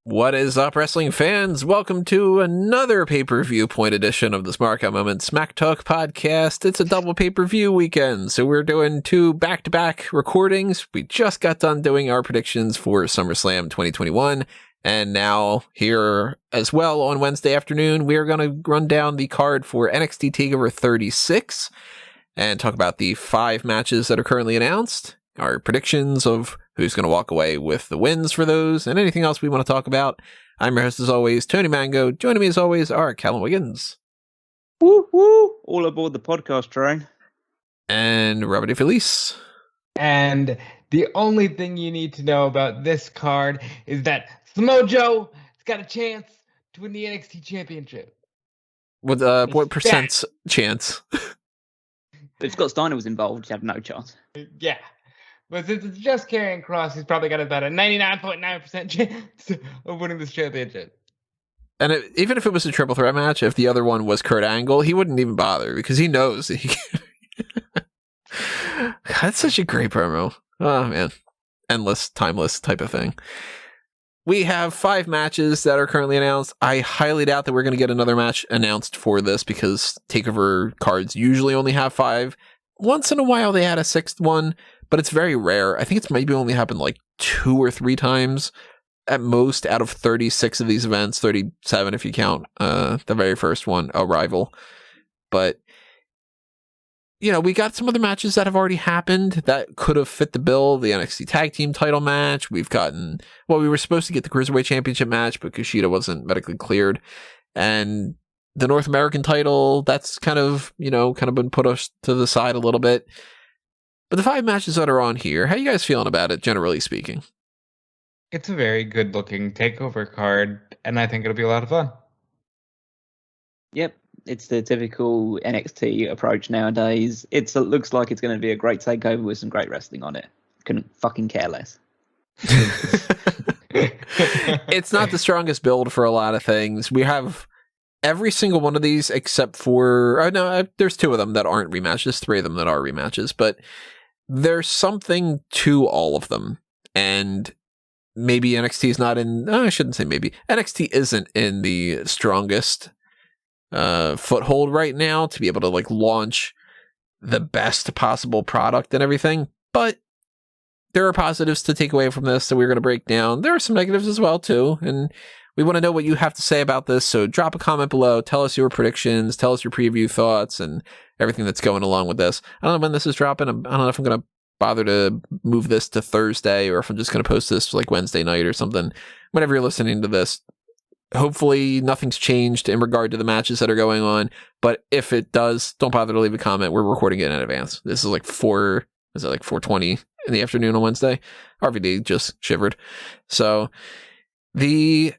What is up, wrestling fans? Welcome to another Pay-Per-Viewpoint edition of the Smark Moment Smack Talk podcast. It's a double pay-per-view weekend, so we're doing two back-to-back recordings. We just got done doing our predictions for SummerSlam 2021, and now here as well on Wednesday afternoon, we are going to run down the card for NXT TakeOver 36 and talk about the 5 matches that are currently announced, our predictions of who's going to walk away with the wins for those, and anything else we want to talk about. I'm your host, as always, Tony Mango. Joining me, as always, are Callum Wiggins. Woo woo! All aboard the podcast train. And Robert Felice. And the only thing you need to know about this card is that Samoa Joe has got a chance to win the NXT Championship. With what percent chance? If Scott Steiner was involved, you have no chance. Yeah. But since it's just Karrion Kross, he's probably got about a 99.9% chance of winning this championship. And even if it was a triple threat match, if the other one was Kurt Angle, he wouldn't even bother because he knows that he can. That's such a great promo. Oh, man. Endless, timeless type of thing. We have 5 matches that are currently announced. I highly doubt that we're going to get another match announced for this because TakeOver cards usually only have 5. Once in a while, they add a 6th one. But it's very rare. I think it's maybe only happened like 2 or 3 times at most out of 36 of these events, 37 if you count the very first one, Arrival. But, you know, we got some other matches that have already happened that could have fit the bill. The NXT Tag Team title match. We've gotten, well, we were supposed to get the Cruiserweight Championship match, but Kushida wasn't medically cleared. And the North American title, that's kind of been put us to the side a little bit. But the 5 matches that are on here, how you guys feeling about it, generally speaking? It's a very good-looking TakeOver card, and I think it'll be a lot of fun. Yep, it's the typical NXT approach nowadays. It looks like it's going to be a great takeover with some great wrestling on it. Couldn't fucking care less. It's not the strongest build for a lot of things. We have every single one of these except for... there's 2 of them that aren't rematches, 3 of them that are rematches, but there's something to all of them, and maybe NXT is not in... I shouldn't say maybe. NXT isn't in the strongest foothold right now to be able to like launch the best possible product and everything, but there are positives to take away from this that we're going to break down. There are some negatives as well, too, and we want to know what you have to say about this, so drop a comment below, tell us your predictions, tell us your preview thoughts, and everything that's going along with this. I don't know when this is dropping. I don't know if I'm going to bother to move this to Thursday, or if I'm just going to post this like Wednesday night or something. Whenever you're listening to this, hopefully nothing's changed in regard to the matches that are going on, but if it does, don't bother to leave a comment. We're recording it in advance. This is like 4:20 in the afternoon on Wednesday? RVD just shivered. So the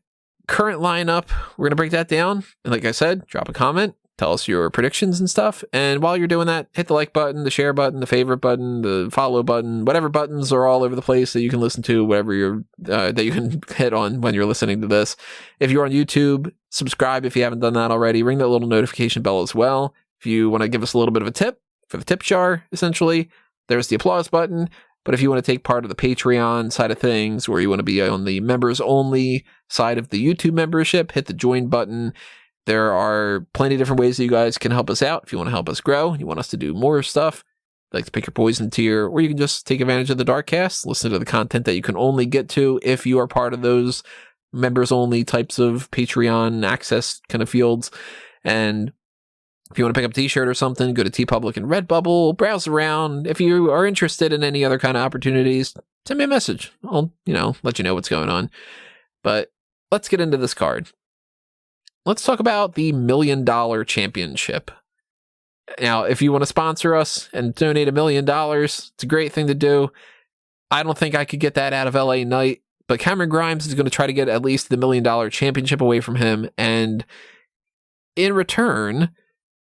current lineup, we're going to break that down. And like I said, drop a comment, tell us your predictions and stuff. And while you're doing that, hit the like button, the share button, the favorite button, the follow button, whatever buttons are all over the place that you can listen to, whatever you're, that you can hit on when you're listening to this. If you're on YouTube, subscribe if you haven't done that already. Ring that little notification bell as well. If you want to give us a little bit of a tip for the tip jar, essentially, there's the applause button. But if you want to take part of the Patreon side of things, or you want to be on the members only side of the YouTube membership, hit the join button. There are plenty of different ways that you guys can help us out. If you want to help us grow, you want us to do more stuff, like to pick your poison tier, or you can just take advantage of the Darkcast, listen to the content that you can only get to if you are part of those members only types of Patreon access kind of fields. And if you want to pick up a t-shirt or something, go to TeePublic and Redbubble, browse around. If you are interested in any other kind of opportunities, send me a message. I'll, let you know what's going on. But let's get into this card. Let's talk about the $1 Million Championship. Now, if you want to sponsor us and donate $1 million, it's a great thing to do. I don't think I could get that out of LA Knight, but Cameron Grimes is going to try to get at least the $1 Million Championship away from him. And in return,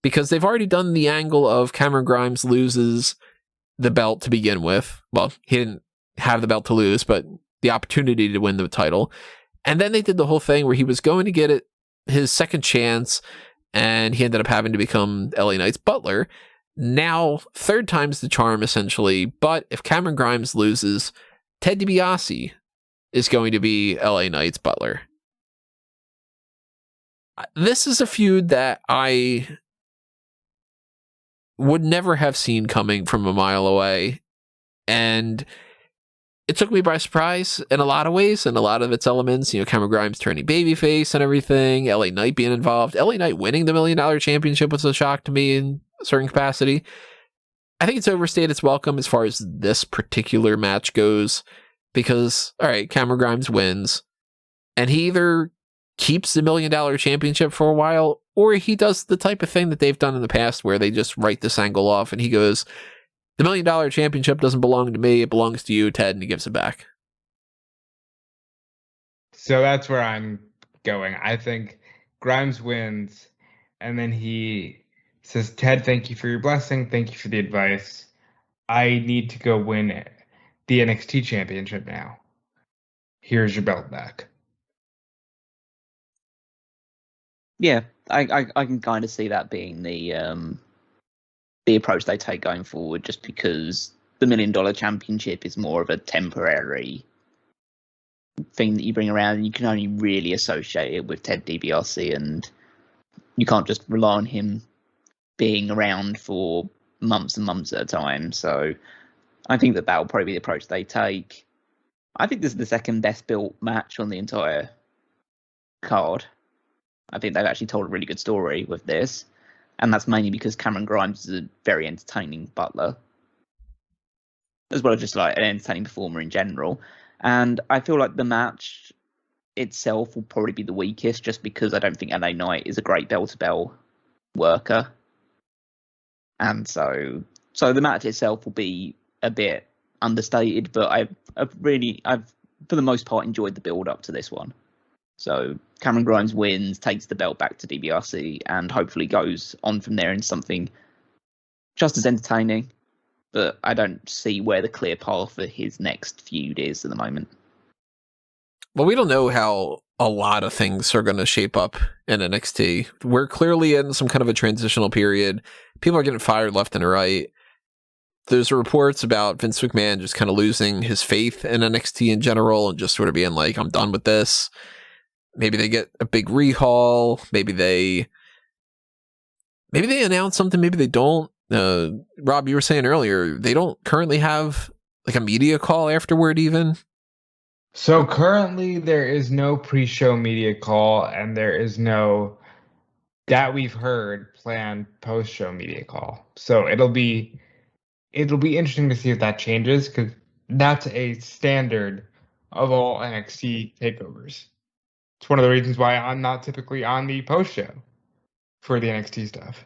because they've already done the angle of Cameron Grimes loses the belt to begin with. Well, he didn't have the belt to lose, but the opportunity to win the title. And then they did the whole thing where he was going to get it his second chance, and he ended up having to become LA Knight's butler. Now, third time's the charm, essentially. But if Cameron Grimes loses, Ted DiBiase is going to be LA Knight's butler. This is a feud that I would never have seen coming from a mile away. And it took me by surprise in a lot of ways, and a lot of its elements, Cameron Grimes turning babyface and everything, LA Knight being involved, LA Knight winning the $1 Million Championship was a shock to me in a certain capacity. I think it's overstayed its welcome as far as this particular match goes, because, all right, Cameron Grimes wins, and he either keeps the $1 Million Championship for a while, or he does the type of thing that they've done in the past where they just write this angle off and he goes, the $1 Million Championship doesn't belong to me, it belongs to you, Ted, and he gives it back. So that's where I'm going. I think Grimes wins, and then he says, Ted, thank you for your blessing, thank you for the advice. I need to go win the NXT Championship now. Here's your belt back. Yeah, I can kind of see that being the approach they take going forward, just because the $1 Million Championship is more of a temporary thing that you bring around, and you can only really associate it with Ted DiBiase, and you can't just rely on him being around for months and months at a time. So I think that will probably be the approach they take. I think this is the second best built match on the entire card. I think they've actually told a really good story with this, and that's mainly because Cameron Grimes is a very entertaining butler, as well as just like an entertaining performer in general. And I feel like the match itself will probably be the weakest, just because I don't think LA Knight is a great bell-to-bell worker. And so the match itself will be a bit understated, but I've for the most part enjoyed the build up to this one. So Cameron Grimes wins, takes the belt back to DiBiase, and hopefully goes on from there in something just as entertaining. But I don't see where the clear path for his next feud is at the moment. Well, we don't know how a lot of things are going to shape up in NXT. We're clearly in some kind of a transitional period. People are getting fired left and right. There's reports about Vince McMahon just kind of losing his faith in NXT in general and just sort of being like, I'm done with this. Maybe they get a big rehaul. Maybe they announce something. Maybe they don't. Rob, you were saying earlier, they don't currently have like a media call afterward even. So currently there is no pre-show media call, and there is no, that we've heard, planned post-show media call. So it'll be interesting to see if that changes, because that's a standard of all NXT takeovers. It's one of the reasons why I'm not typically on the post-show for the NXT stuff.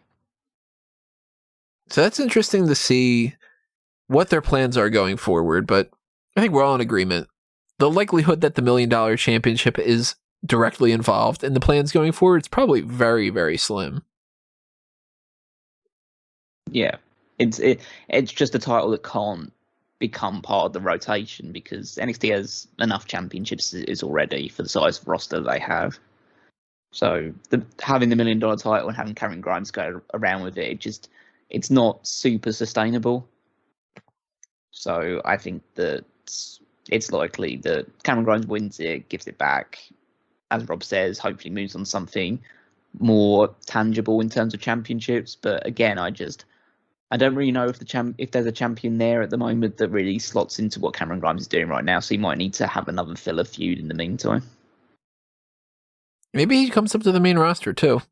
So that's interesting to see what their plans are going forward, but I think we're all in agreement. The likelihood that the $1 Million Championship is directly involved in the plans going forward is probably very, very slim. Yeah, it's just a title that can't become part of the rotation, because NXT has enough championships is already for the size of roster they have. So having the $1 Million title and having Cameron Grimes go around with it, it's not super sustainable. So I think that it's likely that Cameron Grimes wins it, gives it back, as Rob says, hopefully moves on something more tangible in terms of championships. But again, I don't really know if there's a champion there at the moment that really slots into what Cameron Grimes is doing right now. So he might need to have another filler feud in the meantime. Maybe he comes up to the main roster too.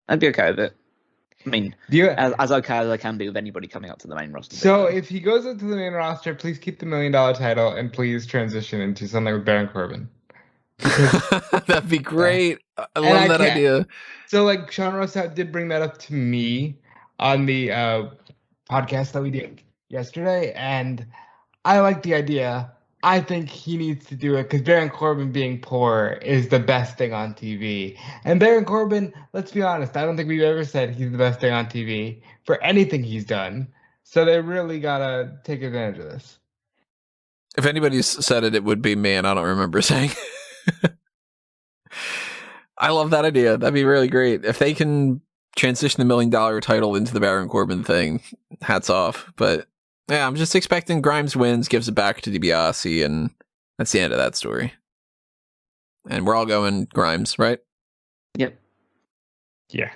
I'd be okay with it. I mean, as okay as I can be with anybody coming up to the main roster. So if he goes up to the main roster, please keep the $1 Million title and please transition into something with Baron Corbin. That'd be great. I love that idea. So like Sean Ross did bring that up to me on the podcast that we did yesterday, and I like the idea. I think he needs to do it because Baron Corbin being poor is the best thing on TV. And Baron Corbin, let's be honest, I don't think we've ever said he's the best thing on TV for anything he's done. So they really got to take advantage of this. If anybody's said it, it would be me, and I don't remember saying. I love that idea. That'd be really great. If they can transition the $1 Million title into the Baron Corbin thing, hats off. But Yeah, I'm just expecting Grimes wins, gives it back to DiBiase, and that's the end of that story. And we're all going Grimes, right? Yep. Yeah.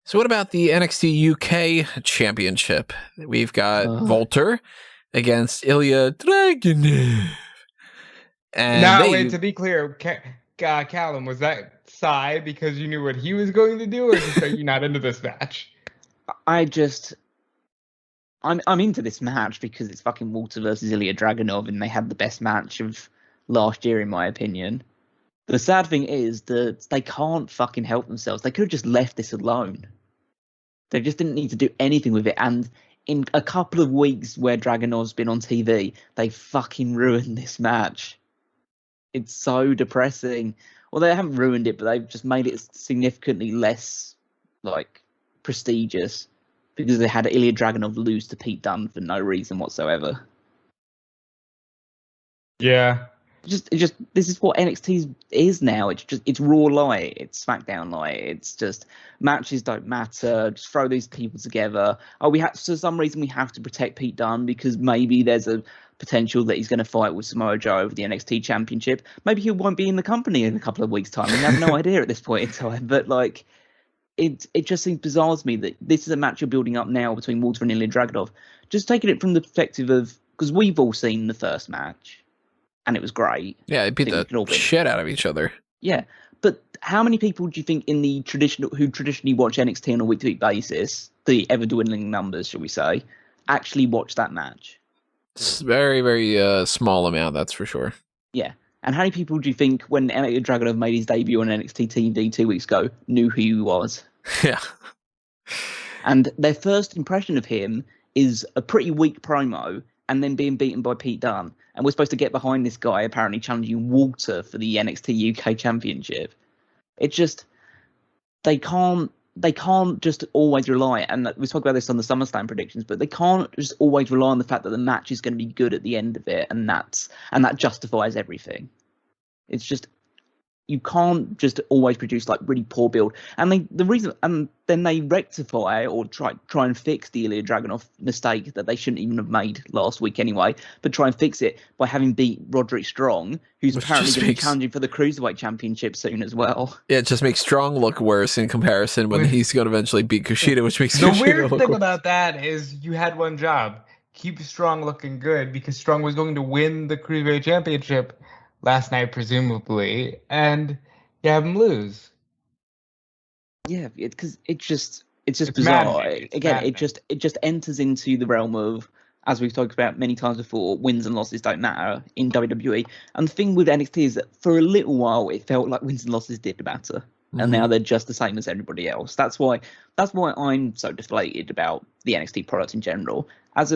So what about the NXT UK Championship? We've got Volter against Ilja Dragunov. And wait, to be clear, Callum, was that sigh because you knew what he was going to do, or just are you not into this match? I'm into this match because it's fucking Walter versus Ilja Dragunov, and they had the best match of last year, in my opinion. The sad thing is that they can't fucking help themselves. They could have just left this alone. They just didn't need to do anything with it. And in a couple of weeks where Dragunov's been on TV, they fucking ruined this match. It's so depressing. Well, they haven't ruined it, but they've just made it significantly less, prestigious. Because they had Ilja Dragunov lose to Pete Dunne for no reason whatsoever. Yeah. This is what NXT is now. It's Raw light, it's SmackDown light. It's just matches don't matter. Just throw these people together. For some reason we have to protect Pete Dunne because maybe there's a potential that he's going to fight with Samoa Joe over the NXT Championship. Maybe he won't be in the company in a couple of weeks' time. We have no idea at this point in time. But it just seems bizarre to me that this is a match you're building up now between Walter and Ilja Dragunov. Just taking it from the perspective of, because we've all seen the first match. And it was great. Yeah, they beat the shit out of each other. Yeah, but how many people do you think who traditionally watch NXT on a week-to-week basis, the ever-dwindling numbers, shall we say, actually watch that match? It's very, very small amount, that's for sure. Yeah, and how many people do you think, when Ilja Dragunov made his debut on NXT TV 2 weeks ago, knew who he was? Yeah. And their first impression of him is a pretty weak promo, and then being beaten by Pete Dunne. And we're supposed to get behind this guy apparently challenging Walter for the NXT UK Championship. It's just, they can't just always rely, and we spoke about this on the SummerSlam predictions, but they can't just always rely on the fact that the match is going to be good at the end of it, and that justifies everything. It's just, you can't just always produce really poor build. And then they rectify or try and fix the Ilja Dragunov mistake that they shouldn't even have made last week anyway, but try and fix it by having beat Roderick Strong, who's apparently going to be challenging for the Cruiserweight Championship soon as well. Yeah, it just makes Strong look worse in comparison when he's going to eventually beat Kushida, which makes the Kushida weird look thing worse. about that is you had one job: keep Strong looking good, because Strong was going to win the Cruiserweight Championship last night, presumably, and you have him lose. Yeah, because it's just bizarre. Again, it just enters into the realm of, as we've talked about many times before, wins and losses don't matter in WWE. And the thing with NXT is that for a little while it felt like wins and losses did matter, and now they're just the same as everybody else. That's why I'm so deflated about the NXT product in general. As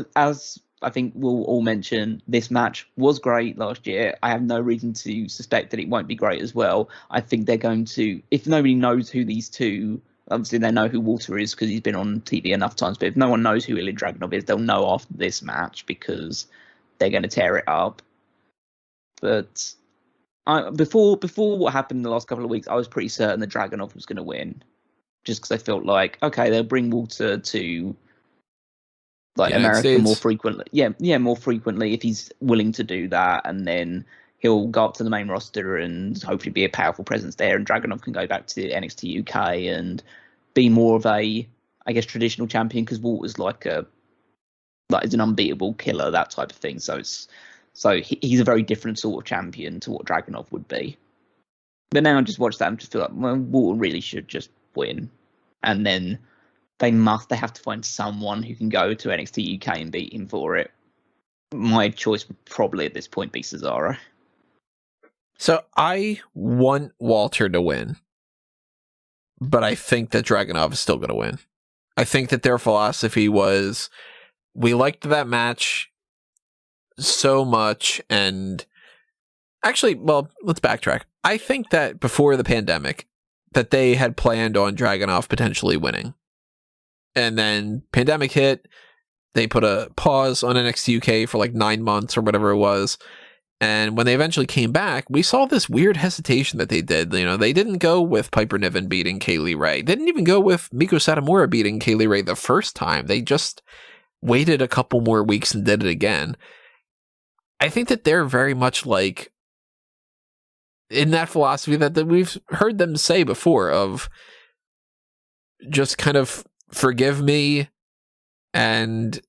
I think we'll all mention, this match was great last year. I have no reason to suspect that it won't be great as well. I think they're going to, if nobody knows who these two, obviously they know who Walter is because he's been on TV enough times, but if no one knows who Ilja Dragunov is, they'll know after this match because they're going to tear it up. But before what happened in the last couple of weeks, I was pretty certain that Dragunov was going to win, just because I felt like, okay, they'll bring Walter to America more frequently. More frequently if he's willing to do that, and then he'll go up to the main roster and hopefully be a powerful presence there, and Dragunov can go back to NXT UK and be more of a, I guess, traditional champion, because Walter's is an unbeatable killer, that type of thing. So he's a very different sort of champion to what Dragunov would be. But now I just watch that and just feel like, well, Walter really should just win, and then they have to find someone who can go to NXT UK and beat him for it. My choice would probably at this point be Cesaro. So I want Walter to win, but I think that Dragunov is still going to win. I think that their philosophy was, we liked that match so much, and actually, well, let's backtrack. I think that before the pandemic, that they had planned on Dragunov potentially winning. And then pandemic hit, they put a pause on NXT UK for 9 months or whatever it was. And when they eventually came back, we saw this weird hesitation that they did. They didn't go with Piper Niven beating Kaylee Ray. They didn't even go with Miko Satomura beating Kaylee Ray the first time. They just waited a couple more weeks and did it again. I think that they're very much like in that philosophy that we've heard them say before of just kind of forgive me and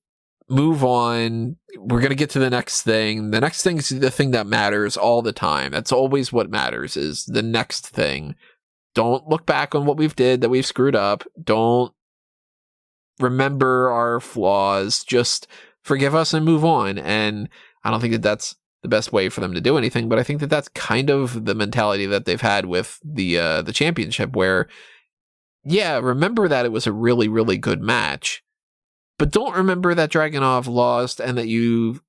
move on. We're going to get to the next thing. The next thing is the thing that matters all the time. That's always what matters, is the next thing. Don't look back on what we've did that we've screwed up. Don't remember our flaws. Just forgive us and move on. And I don't think that that's the best way for them to do anything, but I think that that's kind of the mentality that they've had with the championship, where, yeah, remember that it was a really, really good match, but don't remember that Dragunov lost and that you've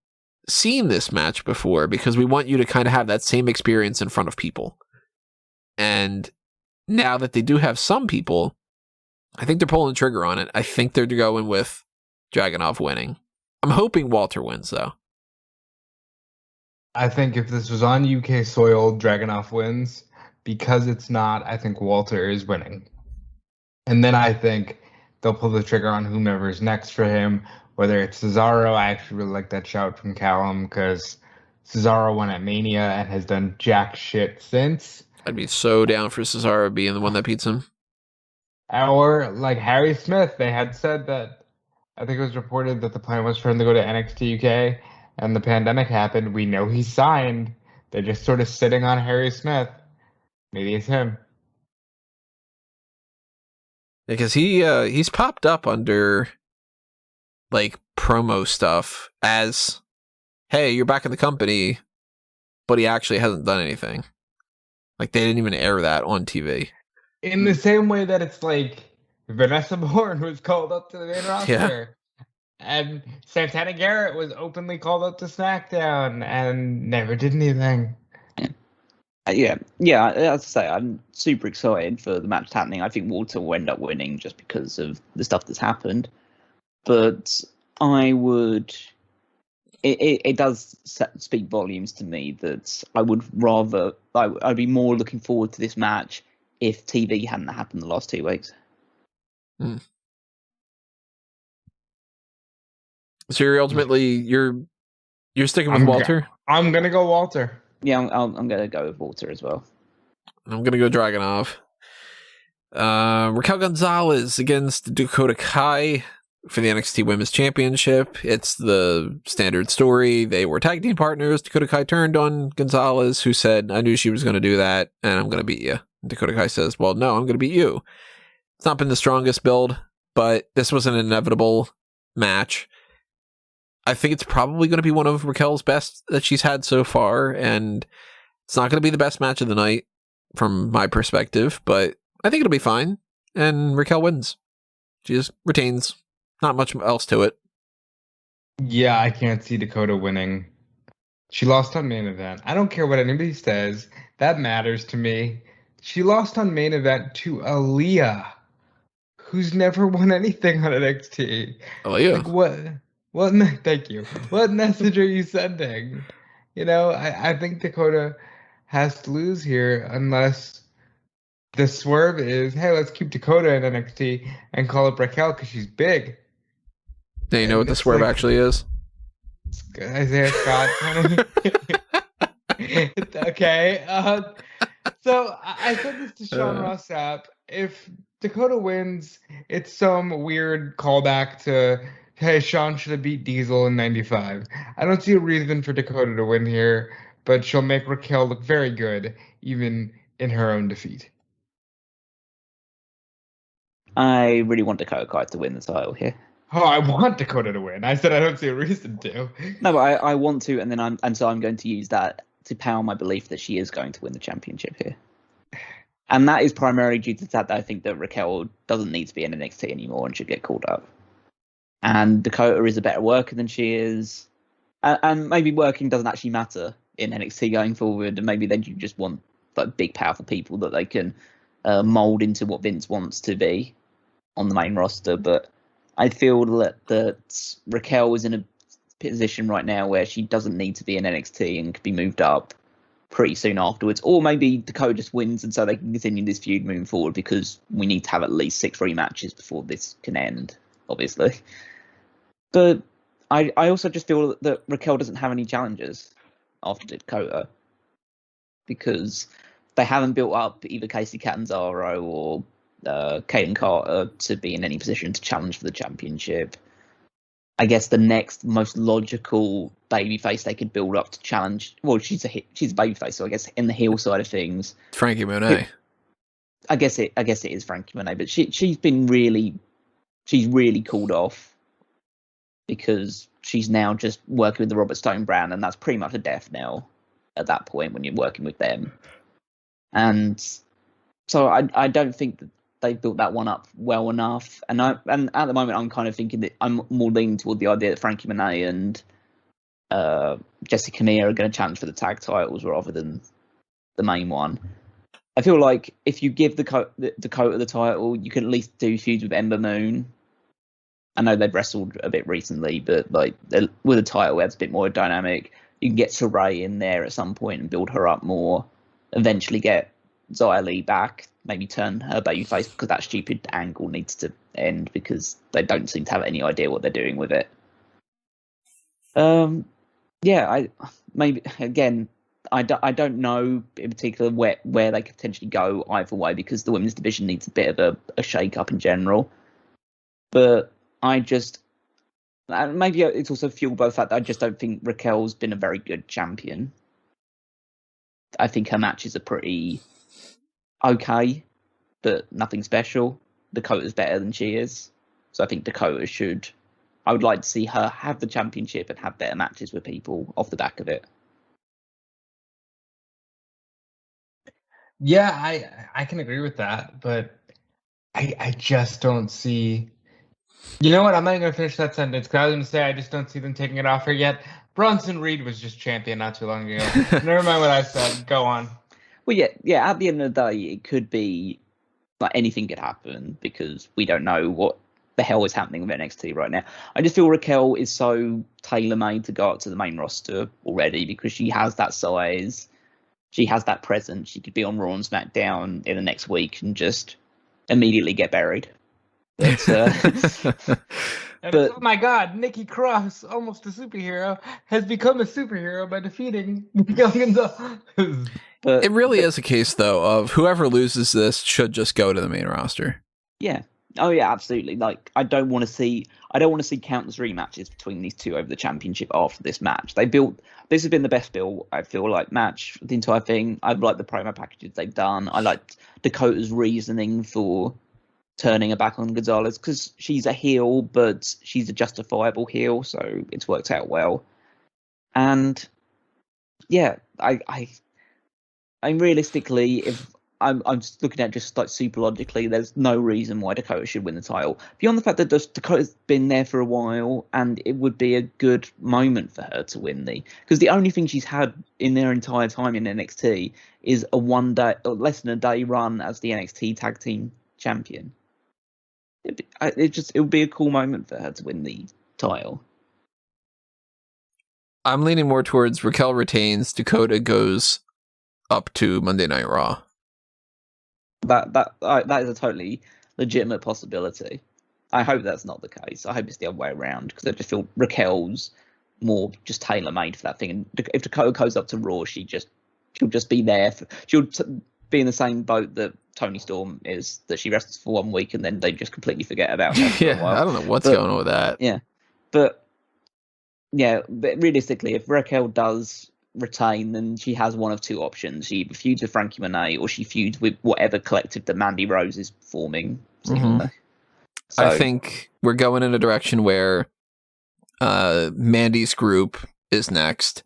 seen this match before, because we want you to kind of have that same experience in front of people. And now that they do have some people, I think they're pulling the trigger on it. I think they're going with Dragunov winning. I'm hoping Walter wins, though. I think if this was on UK soil, Dragunov wins. Because it's not, I think Walter is winning. And then I think they'll pull the trigger on whomever's next for him, whether it's Cesaro. I actually really like that shout from Callum, because Cesaro won at Mania and has done jack shit since. I'd be so down for Cesaro being the one that beats him. Or like Harry Smith, they had said that, I think it was reported that the plan was for him to go to NXT UK, and the pandemic happened. We know he signed. They're just sort of sitting on Harry Smith. Maybe it's him. Because he's popped up under like promo stuff as, hey, you're back in the company, but he actually hasn't done anything. Like, they didn't even air that on TV. In the same way that it's like Vanessa Bourne was called up to the main roster. Yeah. And Santana Garrett was openly called up to SmackDown and never did anything. Yeah. As I say, I'm super excited for the match happening. I think Walter will end up winning just because of the stuff that's happened. But I would... It does speak volumes to me that I would rather... I'd be more looking forward to this match if TV hadn't happened the last 2 weeks. So you're sticking with Walter? I'm gonna go Walter. Yeah, I'm gonna go with Walter as well. I'm gonna go Dragunov. Raquel Gonzalez against Dakota Kai for the NXT Women's Championship. It's the standard story. They were tag team partners. Dakota Kai turned on Gonzalez, who said, I knew she was going to do that, and I'm going to beat you. Dakota Kai says, well, no, I'm going to beat you. It's not been the strongest build, but this was an inevitable match. I think it's probably going to be one of Raquel's best that she's had so far, and it's not going to be the best match of the night from my perspective, but I think it'll be fine, and Raquel wins. She just retains. Not much else to it. Yeah, I can't see Dakota winning. She lost on main event. I don't care what anybody says. That matters to me. She lost on main event to Ilja, who's never won anything on NXT. Ilja? Like what? Thank you. What message are you sending? You know, I think Dakota has to lose here unless the swerve is, hey, let's keep Dakota in NXT and call up Raquel because she's big. Do you know what the swerve actually is? Isaiah Scott. Okay. So I said this to Sean Rossap. If Dakota wins, it's some weird callback to, hey, Sean should have beat Diesel in 95. I don't see a reason for Dakota to win here, but she'll make Raquel look very good, even in her own defeat. I really want Dakota Kai to win the title here. Oh, I want Dakota to win. I said I don't see a reason to. No, but I want to, and then I'm going to use that to power my belief that she is going to win the championship here. And that is primarily due to the fact that I think that Raquel doesn't need to be in NXT anymore and should get called up. And Dakota is a better worker than she is. And maybe working doesn't actually matter in NXT going forward. And maybe they just want like big, powerful people that they can mold into what Vince wants to be on the main roster. But I feel that Raquel is in a position right now where she doesn't need to be in NXT and could be moved up pretty soon afterwards. Or maybe Dakota just wins and so they can continue this feud moving forward, because we need to have at least 6 rematches before this can end, obviously. But I also just feel that Raquel doesn't have any challenges after Dakota, because they haven't built up either Casey Catanzaro or Kaden Carter to be in any position to challenge for the championship. I guess the next most logical babyface they could build up to challenge. Well, she's a babyface, so I guess in the heel side of things, Frankie Monet. I guess it is Frankie Monet, but she's really cooled off because she's now just working with the Robert Stone brand, and that's pretty much a death knell at that point when you're working with them. And so I don't think that they've built that one up well enough. And at the moment, I'm kind of thinking that I'm more leaning toward the idea that Frankie Monet and Jessica Mia are going to challenge for the tag titles rather than the main one. I feel like if you give Dakota the title, you can at least do feuds with Ember Moon. I know they've wrestled a bit recently, but like with a title, it's a bit more dynamic. You can get Saray in there at some point and build her up more. Eventually get Xia Li back, maybe turn her babyface, because that stupid angle needs to end because they don't seem to have any idea what they're doing with it. I don't know in particular where they could potentially go either way, because the women's division needs a bit of a shake up in general. But maybe it's also fueled by the fact that I just don't think Raquel's been a very good champion. I think her matches are pretty okay, but nothing special. Dakota's better than she is. So I think I would like to see her have the championship and have better matches with people off the back of it. Yeah, I can agree with that, but I just don't see. You know what? I'm not even going to finish that sentence because I was going to say I just don't see them taking it off her yet. Bronson Reed was just champion not too long ago. Never mind what I said. Go on. Well, yeah. At the end of the day, it could be like anything could happen because we don't know what the hell is happening with NXT right now. I just feel Raquel is so tailor-made to go up to the main roster already because she has that size, she has that presence. She could be on Raw and SmackDown in the next week and just immediately get buried. But, oh my God, Nikki Cross, almost a superhero, has become a superhero by defeating Gonzalez. But it really is a case, though, of whoever loses this should just go to the main roster. Yeah. Oh yeah, absolutely. Like I don't want to see countless rematches between these two over the championship after this match. This has been the best build, I feel like, match for the entire thing. I like the promo packages they've done. I liked Dakota's reasoning for turning her back on Gonzalez because she's a heel, but she's a justifiable heel, so it's worked out well. And yeah, I realistically, if I'm just looking at just like super logically, there's no reason why Dakota should win the title beyond the fact that Dakota's been there for a while, and it would be a good moment for her to win because the only thing she's had in their entire time in NXT is a 1 day or less than a day run as the NXT Tag Team Champion. It would be a cool moment for her to win the title. I'm leaning more towards Raquel retains, Dakota goes up to Monday Night Raw. That is a totally legitimate possibility. I hope that's not the case. I hope it's the other way around because I just feel Raquel's more just tailor made for that thing. And if Dakota goes up to Raw, she'll just be there. She'll be in the same boat that Toni Storm is, that she wrestles for 1 week and then they just completely forget about her for a while. I don't know what's going on with that. Yeah, but realistically, if Raquel does retain, then she has one of two options. She either feuds with Frankie Monet or she feuds with whatever collective that Mandy Rose is forming. Mm-hmm. So, I think we're going in a direction where Mandy's group is next,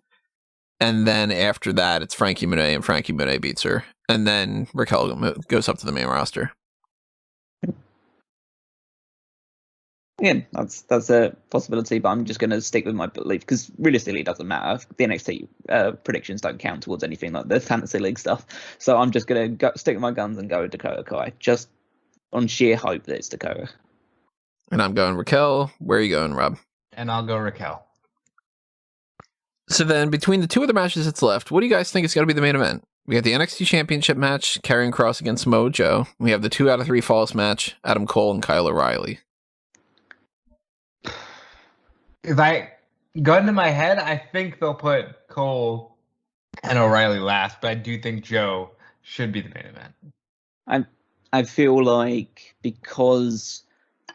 and then after that it's Frankie Monet, and Frankie Monet beats her, and then Raquel goes up to the main roster. Again, that's a possibility, but I'm just going to stick with my belief because realistically, it doesn't matter. The NXT predictions don't count towards anything like the Fantasy League stuff. So I'm just going to stick with my guns and go with Dakota Kai, just on sheer hope that it's Dakota. And I'm going Raquel. Where are you going, Rob? And I'll go Raquel. So then, between the two other matches that's left, what do you guys think is going to be the main event? We have the NXT Championship match, Karrion Kross against Samoa Joe. We have the 2 out of 3 Falls match, Adam Cole and Kyle O'Reilly. If I gun to my head, I think they'll put Cole and O'Reilly last, but I do think Joe should be the main event. I feel like, because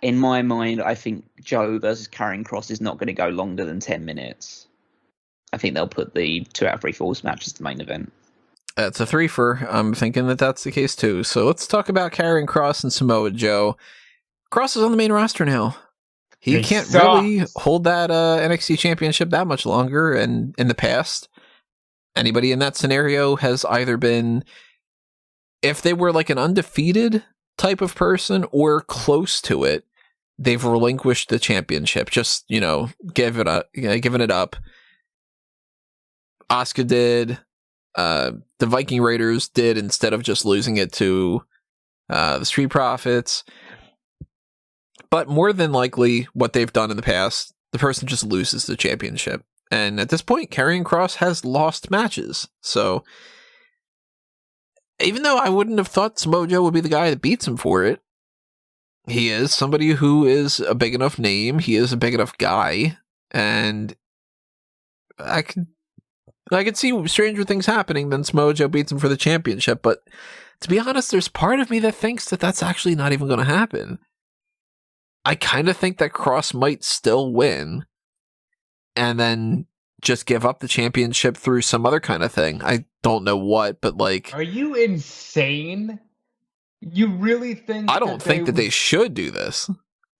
in my mind, I think Joe versus Karrion Kross is not going to go longer than 10 minutes. I think they'll put the 2 out of 3 falls match as the main event. That's a threefer. I'm thinking that that's the case too. So let's talk about Karrion Kross and Samoa Joe. Kross is on the main roster now. He can't really hold that NXT championship that much longer. And in the past, anybody in that scenario has either been, if they were like an undefeated type of person or close to it, they've relinquished the championship. Just, giving it up. Asuka did. The Viking Raiders did, instead of just losing it to the Street Profits. But more than likely, what they've done in the past, the person just loses the championship. And at this point, Karrion Kross has lost matches. So even though I wouldn't have thought Samoa Joe would be the guy that beats him for it, he is somebody who is a big enough name. He is a big enough guy. And I could see stranger things happening than Samoa Joe beats him for the championship. But to be honest, there's part of me that thinks that that's actually not even going to happen. I kind of think that Kross might still win and then just give up the championship through some other kind of thing. I don't know what, but like... Are you insane? You really think... I don't think that they should do this.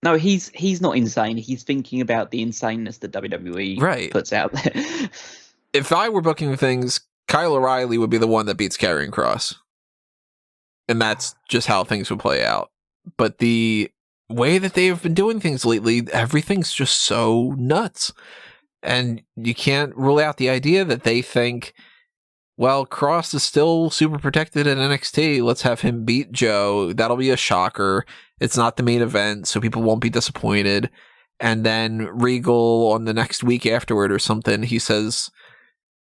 No, he's not insane. He's thinking about the insaneness that WWE puts out there. If I were booking things, Kyle O'Reilly would be the one that beats Karrion Kross. And that's just how things would play out. But the way that they've been doing things lately, everything's just so nuts. And you can't rule out the idea that they think, well, Kross is still super protected in NXT. Let's have him beat Joe. That'll be a shocker. It's not the main event, so people won't be disappointed. And then Regal on the next week afterward or something, he says,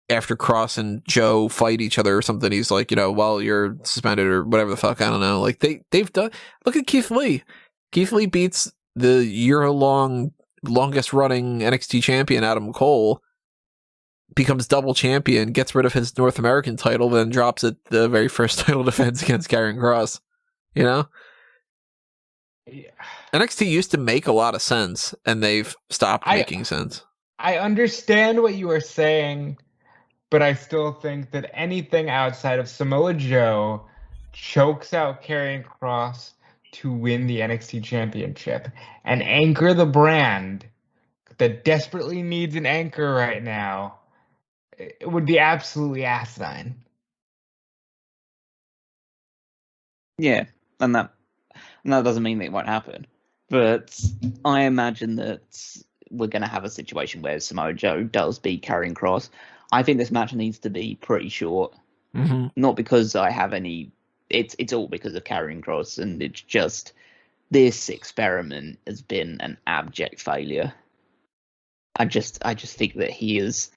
after Kross and Joe fight each other or something, he's like, well, you're suspended or whatever the fuck. I don't know. Like they've done. Look at Keith Lee. Keith Lee beats the year-long, longest-running NXT champion, Adam Cole, becomes double champion, gets rid of his North American title, then drops it the very first title defense against Karrion Kross. Yeah. NXT used to make a lot of sense, and they've stopped making sense. I understand what you are saying, but I still think that anything outside of Samoa Joe chokes out Karrion Kross to win the NXT championship and anchor the brand that desperately needs an anchor right now. It would be absolutely asinine. Yeah, and that doesn't mean that it won't happen. But I imagine that we're going to have a situation where Samoa Joe does beat Karrion Kross. I think this match needs to be pretty short. Mm-hmm. Not because I have any... It's all because of Karrion Kross, and it's just... This experiment has been an abject failure. I just think that he is...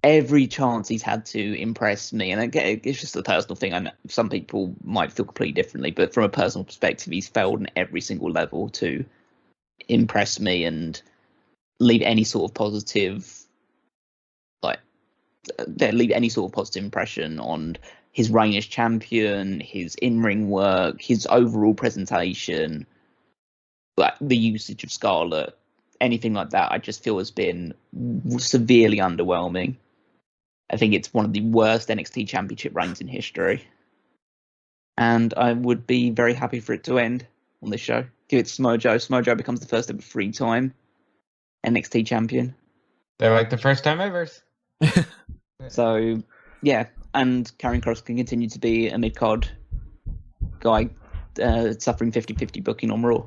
Every chance he's had to impress me, and again, it's just a personal thing. I know some people might feel completely differently, but from a personal perspective, he's failed on every single level to impress me and leave any sort of positive, leave any sort of positive impression on his reign as champion, his in-ring work, his overall presentation, like the usage of Scarlett, anything like that. I just feel has been severely underwhelming. I think it's one of the worst NXT Championship reigns in history. And I would be very happy for it to end on this show. Give it to Samoa Joe. Samoa Joe becomes the first ever 3-time NXT champion. They're like the first time ever. So, yeah. And Karrion Kross can continue to be a mid-card guy suffering 50-50 booking on Raw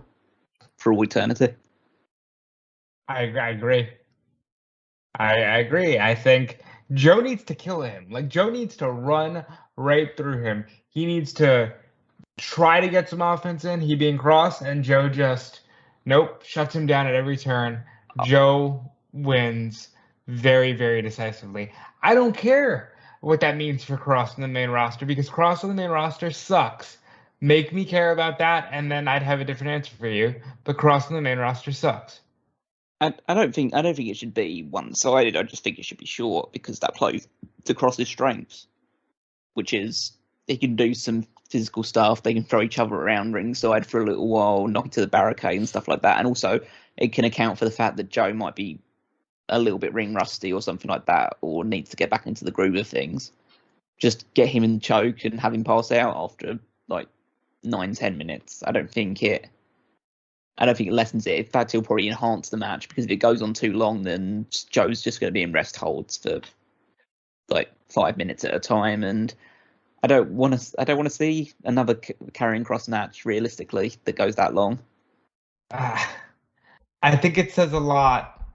for all eternity. I agree. I agree. I think Joe needs to kill him. Like, Joe needs to run right through him. He needs to try to get some offense in, he being Kross, and Joe just, shuts him down at every turn. Joe wins very, very decisively. I don't care what that means for Kross on the main roster, because Kross on the main roster sucks. Make me care about that, and then I'd have a different answer for you. But Kross on the main roster sucks. I don't think it should be one-sided. I just think it should be short because that plays to Kross's strengths, which is they can do some physical stuff. They can throw each other around ringside for a little while, knock into the barricade and stuff like that. And also, it can account for the fact that Joe might be a little bit ring rusty or something like that, or needs to get back into the groove of things. Just get him in the choke and have him pass out after like 9-10 minutes. I don't think it lessens it. In fact, it'll probably enhance the match, because if it goes on too long, then Joe's just going to be in rest holds for like 5 minutes at a time, and I don't want to see another Karrion Kross match realistically that goes that long. I think it says a lot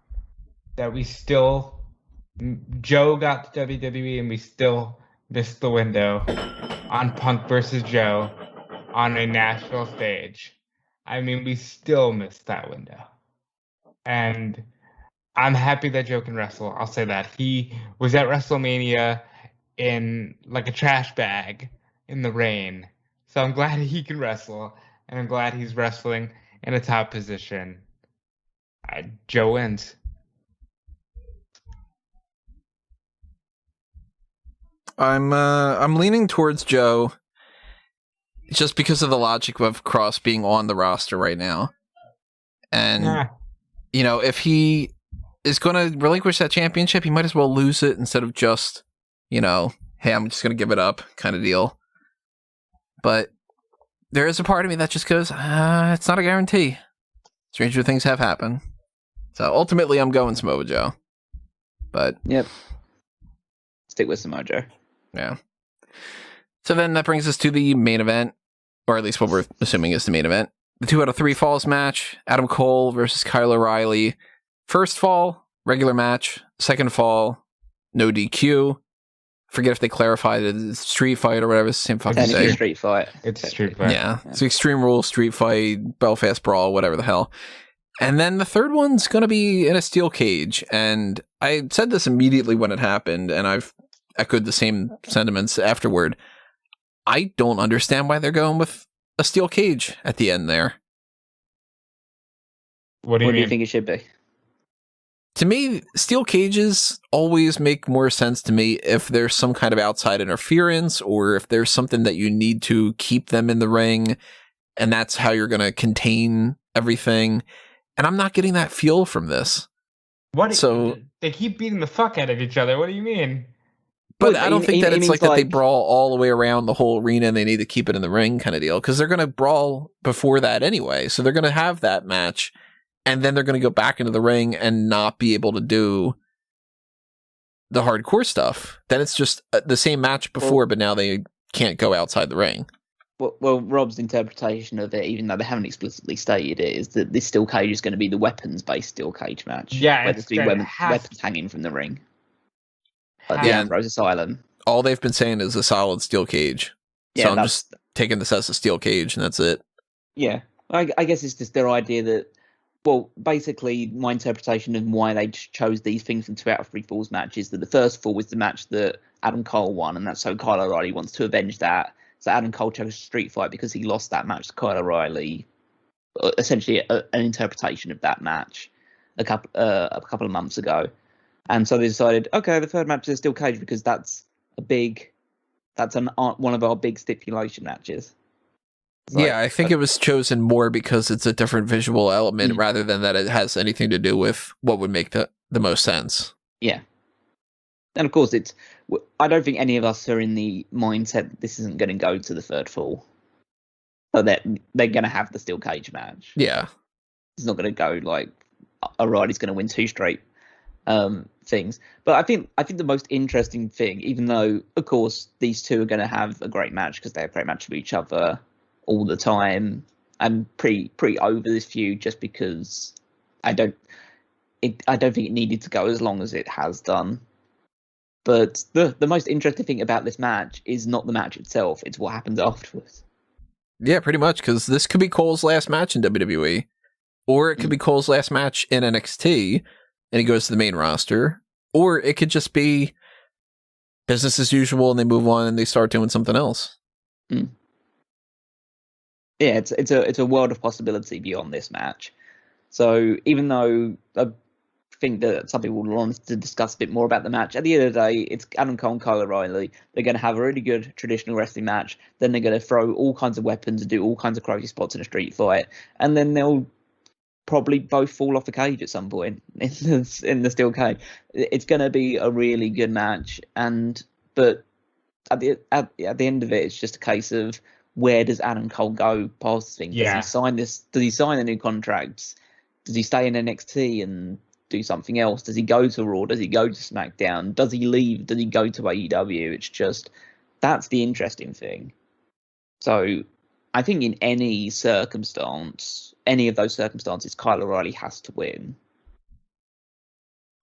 that Joe got to WWE and we still missed the window on Punk versus Joe on a national stage. I mean, we still missed that window. And I'm happy that Joe can wrestle. I'll say that. He was at WrestleMania in like a trash bag in the rain. So I'm glad he can wrestle. And I'm glad he's wrestling in a top position. Joe wins. I'm leaning towards Joe, just because of the logic of Kross being on the roster right now. And, if he is going to relinquish that championship, he might as well lose it instead of just, hey, I'm just going to give it up kind of deal. But there is a part of me that just goes, it's not a guarantee. Stranger things have happened. So ultimately, I'm going Samoa Joe. But yep, stick with Samoa Joe. Yeah. So then that brings us to the main event, or at least what we're assuming is the main event. The 2 out of 3 falls match, Adam Cole versus Kyle O'Reilly. First fall, regular match. Second fall, no DQ. Forget if they clarified it as street fight or whatever. It's the same fucking thing. Street fight. It's street fight. Yeah. It's Extreme Rules, street fight, Belfast Brawl, whatever the hell. And then the third one's going to be in a steel cage. And I said this immediately when it happened, and I've echoed the same sentiments afterward. I don't understand why they're going with a steel cage at the end there. What do you think it should be? To me, steel cages always make more sense to me if there's some kind of outside interference, or if there's something that you need to keep them in the ring, and that's how you're going to contain everything. And I'm not getting that feel from this. So they keep beating the fuck out of each other. What do you mean? But I don't think that it's like that they brawl all the way around the whole arena and they need to keep it in the ring kind of deal, because they're going to brawl before that anyway. So they're going to have that match, and then they're going to go back into the ring and not be able to do the hardcore stuff. Then it's just the same match before, but now they can't go outside the ring. Well, Rob's interpretation of it, even though they haven't explicitly stated it, is that this steel cage is going to be the weapons-based steel cage match. Yeah, where there's weapons hanging from the ring. Like Yeah. the Ambrose Asylum. All they've been saying is a solid steel cage. Yeah, so I'm just taking this as a steel cage, and that's it. Yeah, I guess it's just their idea that, well, basically my interpretation of why they chose these things in 2 out of 3 falls matches, that the first fall was the match that Adam Cole won, and that's so Kyle O'Reilly wants to avenge that. So Adam Cole chose a street fight because he lost that match to Kyle O'Reilly. Essentially, an interpretation of that match a couple of months ago, and so they decided, okay, the third match is a steel cage because that's one of our big stipulation matches. Yeah, I think it was chosen more because it's a different visual element rather than that it has anything to do with what would make the most sense. Yeah. And of course, I don't think any of us are in the mindset that this isn't going to go to the third fall. So that they're going to have the steel cage match. Yeah. It's not going to go like O'Reilly's going to win 2 straight things. But I think the most interesting thing, even though, of course, these two are going to have a great match because they have a great match with each other all the time, I'm pretty over this feud just because I don't think it needed to go as long as it has done. But the most interesting thing about this match is not the match itself, it's what happens afterwards. Yeah, pretty much, because this could be Cole's last match in WWE, or it could be Cole's last match in NXT, and he goes to the main roster, or it could just be business as usual, and they move on and they start doing something else. Yeah, it's a world of possibility beyond this match. So even though I think that some people will want to discuss a bit more about the match, at the end of the day, it's Adam Cole and Kyle O'Reilly. They're going to have a really good traditional wrestling match. Then they're going to throw all kinds of weapons and do all kinds of crazy spots in a street fight. And then they'll probably both fall off the cage at some point in the steel cage. It's going to be a really good match. But at the end of it, it's just a case of where does Adam Cole go past this thing? Yeah. Does he sign this? Does he sign the new contracts? Does he stay in NXT and do something else? Does he go to Raw? Does he go to SmackDown? Does he leave? Does he go to AEW? It's just, that's the interesting thing. So I think in any circumstance, any of those circumstances, Kyle O'Reilly has to win.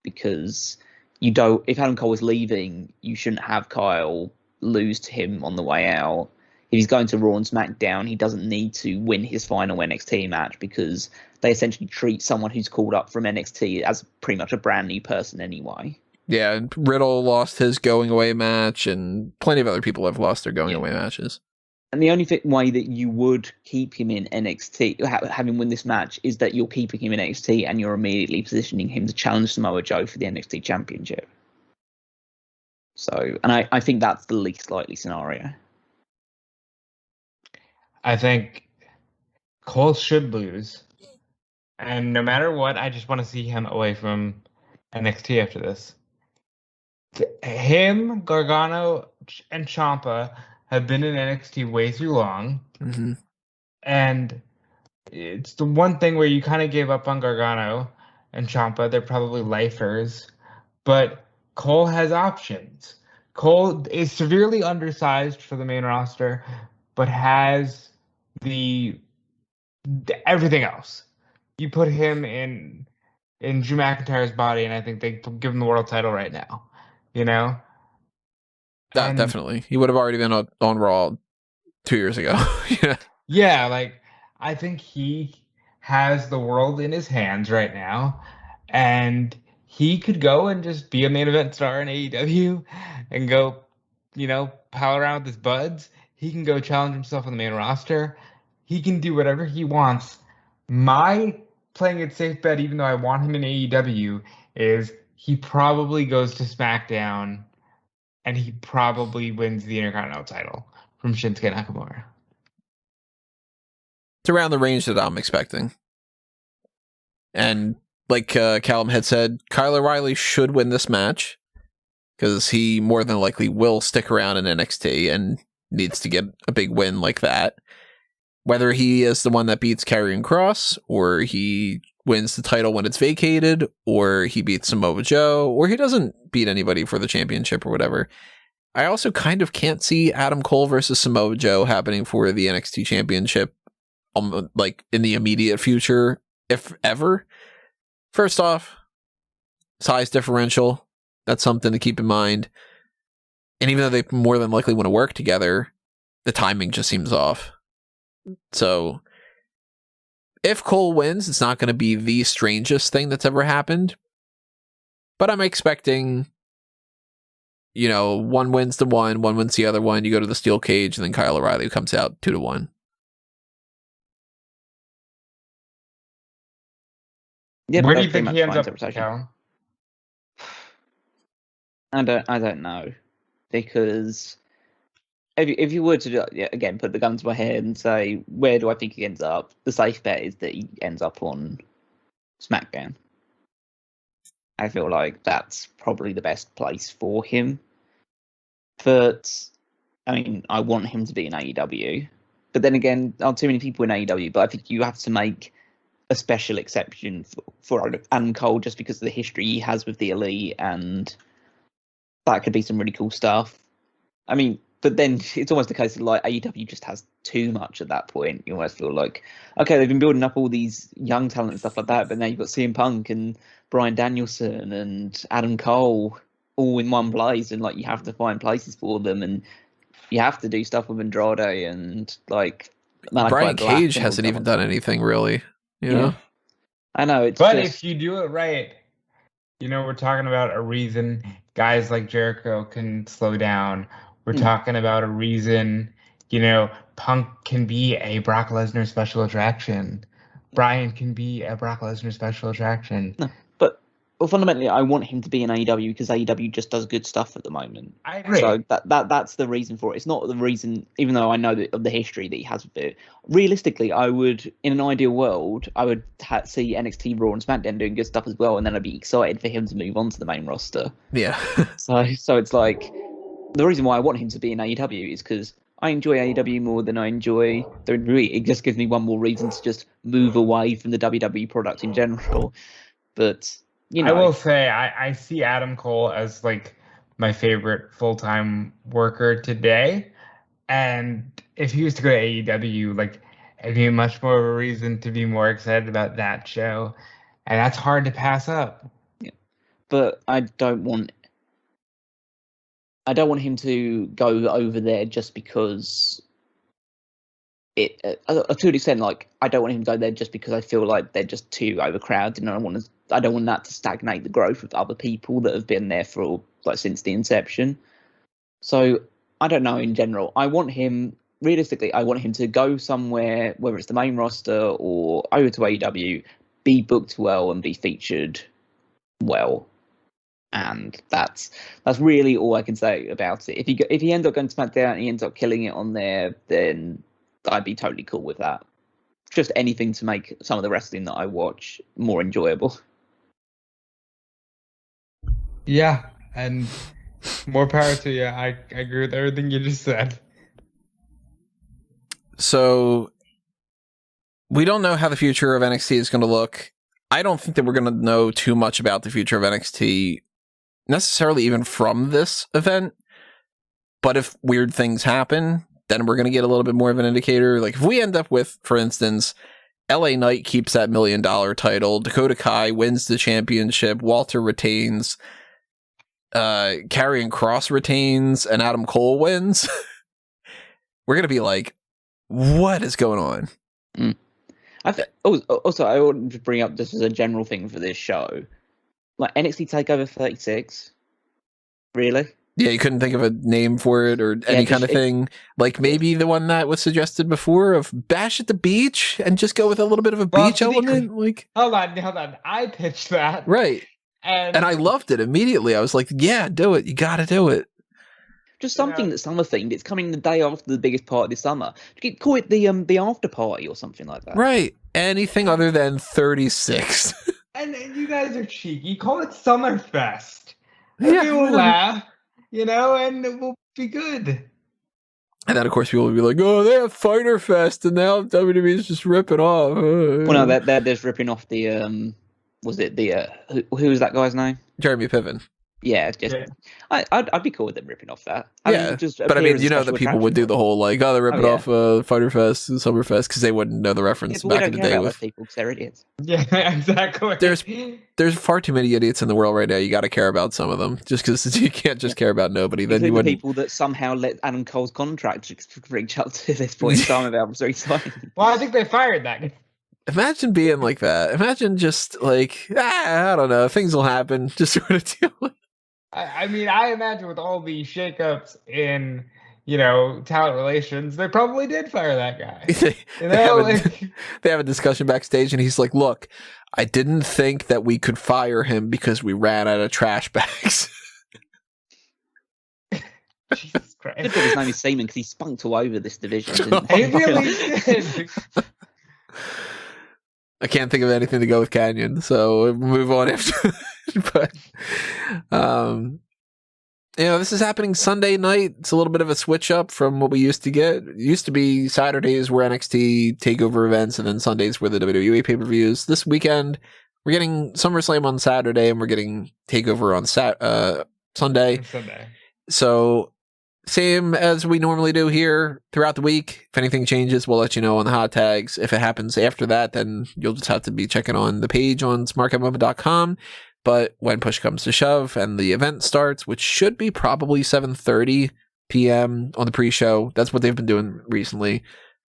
Because if Adam Cole was leaving, you shouldn't have Kyle lose to him on the way out. If he's going to Raw and SmackDown, he doesn't need to win his final NXT match because they essentially treat someone who's called up from NXT as pretty much a brand new person anyway. Yeah, and Riddle lost his going away match, and plenty of other people have lost their going away matches. And the only way that you would keep him in NXT, have him win this match, is that you're keeping him in NXT and you're immediately positioning him to challenge Samoa Joe for the NXT Championship. So, and I think that's the least likely scenario. I think Cole should lose. And no matter what, I just want to see him away from NXT after this. Him, Gargano, and Ciampa have been in NXT way too long. Mm-hmm. And it's the one thing where you kind of gave up on Gargano and Ciampa. They're probably lifers. But Cole has options. Cole is severely undersized for the main roster, but has the everything else. You put him in Drew McIntyre's body, and I think they give him the world title right now. You know? Definitely. He would have already been on Raw 2 years ago. Yeah. Yeah, like, I think he has the world in his hands right now, and he could go and just be a main event star in AEW and go, pal around with his buds. He can go challenge himself on the main roster. He can do whatever he wants. My playing it safe bet, even though I want him in AEW, is he probably goes to SmackDown and he probably wins the Intercontinental title from Shinsuke Nakamura. It's around the range that I'm expecting. And like Callum had said, Kyle O'Reilly should win this match because he more than likely will stick around in NXT and needs to get a big win like that. Whether he is the one that beats Karrion Kross, or he wins the title when it's vacated, or he beats Samoa Joe, or he doesn't beat anybody for the championship or whatever. I also kind of can't see Adam Cole versus Samoa Joe happening for the NXT championship like in the immediate future, if ever. First off, size differential. That's something to keep in mind. And even though they more than likely want to work together, the timing just seems off. So if Cole wins, it's not going to be the strangest thing that's ever happened. But I'm expecting, one wins the one wins the other one. You go to the steel cage, and then Kyle O'Reilly comes out 2-1. Yeah, where do you think he ends up, Cal? I don't know, because if you were to do, again, put the gun to my head and say, where do I think he ends up? The safe bet is that he ends up on SmackDown. I feel like that's probably the best place for him. But, I mean, I want him to be in AEW. But then again, there aren't too many people in AEW, but I think you have to make a special exception for Adam Cole just because of the history he has with the Elite, and that could be some really cool stuff. I mean, but then it's almost a case of like AEW just has too much at that point. You almost feel like, okay, they've been building up all these young talent and stuff like that, but now you've got CM Punk and Bryan Danielson and Adam Cole all in one place, and like you have to find places for them, and you have to do stuff with Andrade and like Brian Cage hasn't even done anything really. You know? I know. But if you do it right, we're talking about a reason guys like Jericho can slow down. We're talking about a reason, Punk can be a Brock Lesnar special attraction. Brian can be a Brock Lesnar special attraction. No, but fundamentally, I want him to be in AEW because AEW just does good stuff at the moment. I agree. So that's the reason for it. It's not the reason, even though I know of the history that he has with it. Realistically, I would, in an ideal world, I would see NXT Raw and SmackDown doing good stuff as well, and then I'd be excited for him to move on to the main roster. Yeah. So it's like, the reason why I want him to be in AEW is because I enjoy AEW more than I enjoy WWE. It just gives me one more reason to just move away from the WWE product in general. But, you know, I will say I see Adam Cole as like my favorite full-time worker today. And if he was to go to AEW, like, it'd be much more of a reason to be more excited about that show. And that's hard to pass up. Yeah. But I don't want him to go over there just because to an extent, like, I don't want him to go there just because I feel like they're just too overcrowded, and I don't want that to stagnate the growth of other people that have been there for since the inception. So I don't know. In general, I want him to go somewhere, whether it's the main roster or over to AEW, be booked well and be featured well. And that's really all I can say about it. If he ends up going to SmackDown and he ends up killing it on there, then I'd be totally cool with that. Just anything to make some of the wrestling that I watch more enjoyable. Yeah, and more power to you. I agree with everything you just said. So we don't know how the future of NXT is going to look. I don't think that we're going to know too much about the future of NXT necessarily even from this event. But if weird things happen, then we're going to get a little bit more of an indicator. Like if we end up with, for instance, LA Knight keeps that $1 million title, Dakota Kai wins the championship, Walter retains, Karrion Kross retains, and Adam Cole wins, we're going to be like, what is going on? Also, I want to bring up this as a general thing for this show. Like NXT TakeOver 36. Really? Yeah, you couldn't think of a name for it or any kind of thing. Like maybe the one that was suggested before of Bash at the Beach and just go with a little bit of a beach element. Like, hold on. I pitched that. Right. And I loved it immediately. I was like, yeah, do it. You got to do it. Just something that's summer themed. It's coming the day after the biggest part of the summer. Call it the after party or something like that. Right. Anything other than 36. And you guys are cheeky. Call it Summerfest. Yeah. We will laugh, and it will be good. And then, of course, people will be like, oh, they have Fighter Fest, and now WWE is just ripping off. Well, no, they're just ripping off the, was it the, who was that guy's name? Jeremy Piven. Yeah, I'd be cool with them ripping off that. But I mean, that people would do the whole they're ripping off Fighter Fest and Summerfest because they wouldn't know the reference back in the day. With people, because they're idiots. Yeah, exactly. There's far too many idiots in the world right now. You got to care about some of them, just because you can't just care about nobody. Then you wouldn't. People that somehow let Adam Cole's contract reach up to this point in time about resigning. Well, I think they fired that guy. Imagine being like that. Imagine just I don't know, things will happen. Just sort of deal with. I mean, I imagine with all the shakeups in, talent relations, they probably did fire that guy. They have a discussion backstage, and he's like, "Look, I didn't think that we could fire him because we ran out of trash bags." Jesus Christ! Good thing his name is Seaman because he spunked all over this division. He really did. I can't think of anything to go with Karrion, so we'll move on after that. But, this is happening Sunday night. It's a little bit of a switch up from what we used to get. It used to be Saturdays were NXT TakeOver events, and then Sundays were the WWE pay-per-views. This weekend, we're getting SummerSlam on Saturday, and we're getting TakeOver on Sunday. So, same as we normally do here throughout the week. If anything changes, we'll let you know on the hot tags. If it happens after that, then you'll just have to be checking on the page on smark@moma.com. But when push comes to shove and the event starts, which should be probably 7:30 p.m. on the pre-show, that's what they've been doing recently.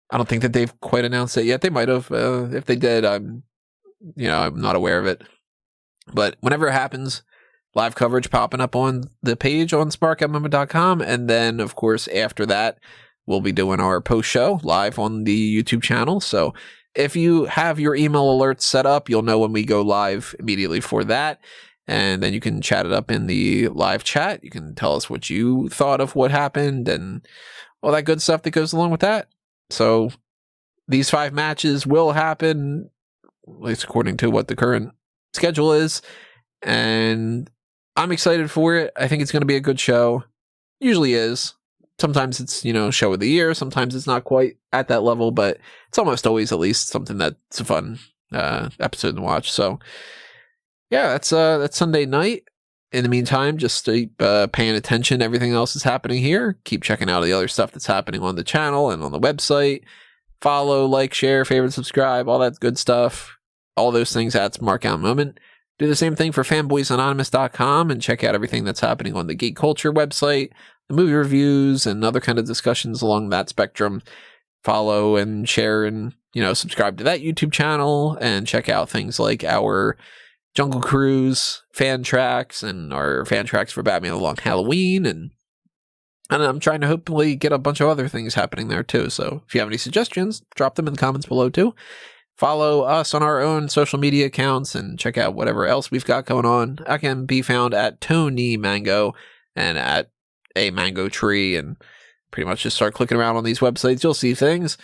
I don't think that they've quite announced it yet. They might have. If they did, I'm not aware of it. But whenever it happens, live coverage popping up on the page on smark@moma.com. And then, of course, after that, we'll be doing our post-show live on the YouTube channel. So if you have your email alerts set up, you'll know when we go live immediately for that. And then you can chat it up in the live chat. You can tell us what you thought of what happened and all that good stuff that goes along with that. So these 5 matches will happen, at least according to what the current schedule is. And I'm excited for it. I think it's going to be a good show. Usually is. Sometimes it's, show of the year. Sometimes it's not quite at that level, but it's almost always at least something that's a fun episode to watch. So yeah, that's Sunday night. In the meantime, just keep paying attention to everything else that's happening here. Keep checking out the other stuff that's happening on the channel and on the website. Follow, like, share, favorite, subscribe, all that good stuff. All those things at Smark Out Moment. Do the same thing for fanboysanonymous.com and check out everything that's happening on the Geek Culture website, the movie reviews, and other kind of discussions along that spectrum. Follow and share and, subscribe to that YouTube channel and check out things like our Jungle Cruise fan tracks and our fan tracks for Batman Along Halloween. And I'm trying to hopefully get a bunch of other things happening there too. So if you have any suggestions, drop them in the comments below too. Follow us on our own social media accounts and check out whatever else we've got going on. I can be found at Tony Mango and at A Mango Tree, and pretty much just start clicking around on these websites. You'll see things.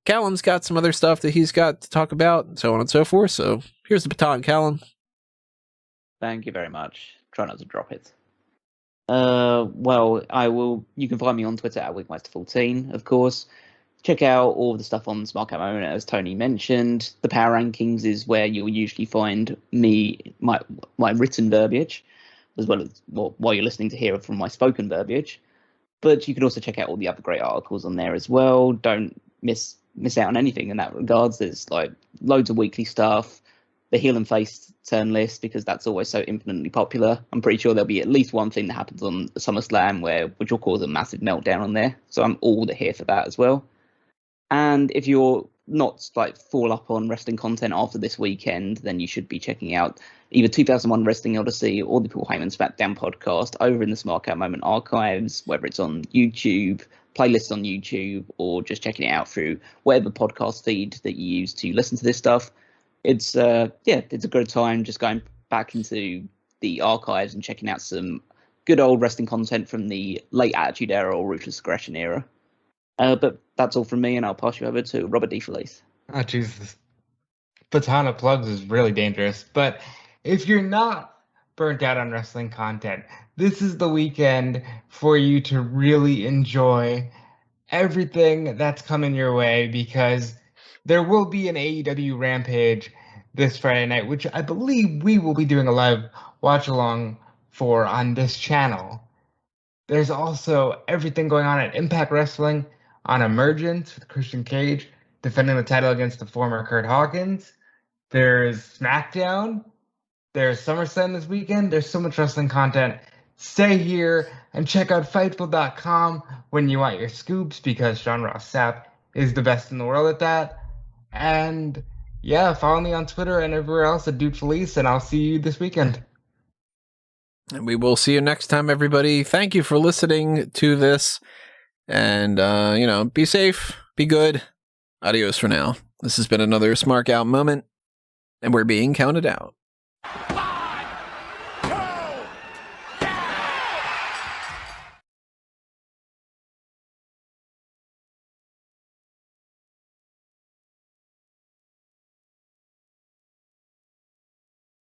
Callum's got some other stuff that he's got to talk about, and so on and so forth. So here's the baton, Callum. Thank you very much. Try not to drop it. Well, I will. You can find me on Twitter at Wigmeister14, of course. Check out all the stuff on Smark Out Moment, as Tony mentioned. The Power Rankings is where you'll usually find my written verbiage, as well as while you're listening to hear from my spoken verbiage. But you can also check out all the other great articles on there as well. Don't miss out on anything in that regards. There's like loads of weekly stuff. The heel and face turn list, because that's always so infinitely popular. I'm pretty sure there'll be at least one thing that happens on SummerSlam which will cause a massive meltdown on there. So I'm all here for that as well. And if you're not full up on wrestling content after this weekend, then you should be checking out either 2001 Wrestling Odyssey or the Paul Heyman SmackDown podcast over in the Smark Out Moment archives, whether it's on YouTube, playlists on YouTube, or just checking it out through whatever podcast feed that you use to listen to this stuff. It's it's a good time just going back into the archives and checking out some good old wrestling content from the late Attitude Era or Ruthless Aggression era. But that's all from me, and I'll pass you over to Robert D. Felice. Oh, Jesus. Baton of plugs is really dangerous. But if you're not burnt out on wrestling content, this is the weekend for you to really enjoy everything that's coming your way, because there will be an AEW Rampage this Friday night, which I believe we will be doing a live watch-along for on this channel. There's also everything going on at Impact Wrestling on Emergence with Christian Cage defending the title against the former Kurt Hawkins. There's SmackDown. There's SummerSlam this weekend. There's so much wrestling content. Stay here and check out Fightful.com when you want your scoops, because Sean Ross Sapp is the best in the world at that. And yeah, follow me on Twitter and everywhere else at Dude Felice, and I'll see you this weekend. And we will see you next time, everybody. Thank you for listening to this. And, be safe, be good. Adios for now. This has been another Smark Out Moment, and we're being counted out.